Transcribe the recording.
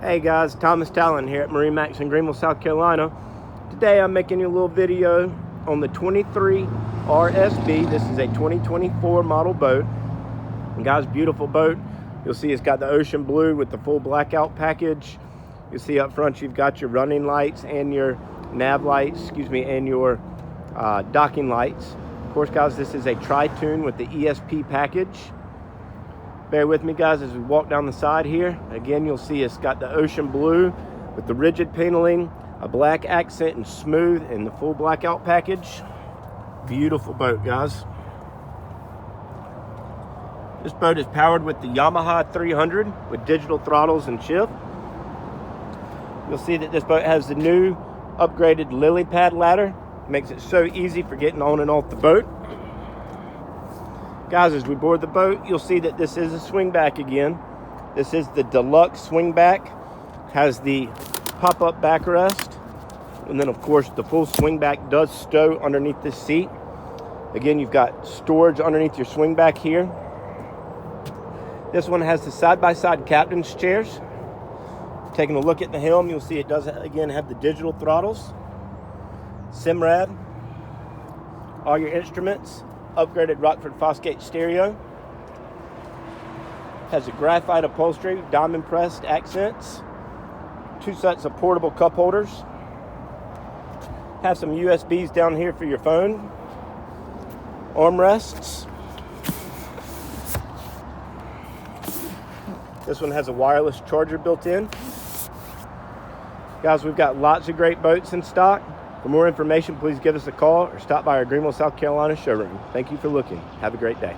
Hey guys, Thomas Talon here at MarineMax in Greenville, South Carolina. Today I'm making you a little video on the 23R SB. This is a 2024 model boat. And guys, beautiful boat. You'll see it's got the ocean blue with the full blackout package. You'll see up front you've got your running lights and your nav lights, and your docking lights. Of course guys, this is a Pontoon with the ESP package. Bear with me guys as we walk down the side here. Again, you'll see it's got the ocean blue with the rigid paneling, a black accent and smooth, and the full blackout package. Beautiful boat guys. This boat is powered with the Yamaha 300 with digital throttles and shift. You'll see that this boat has the new upgraded lily pad ladder. Makes it so easy for getting on and off the boat. Guys, as we board the boat, you'll see that this is a swing back again. This is the deluxe swing back. Has the pop-up backrest. And then of course the full swing back does stow underneath this seat. Again, you've got storage underneath your swing back here. This one has the side-by-side captain's chairs. Taking a look at the helm, you'll see it does again have the digital throttles. Simrad. All your instruments. Upgraded Rockford Fosgate stereo. Has a graphite upholstery, diamond pressed accents. 2 sets of portable cup holders. Have some USBs down here for your phone. Armrests. This one has a wireless charger built in. Guys, we've got lots of great boats in stock. For more information, please give us a call or stop by our Greenville, South Carolina showroom. Thank you for looking. Have a great day.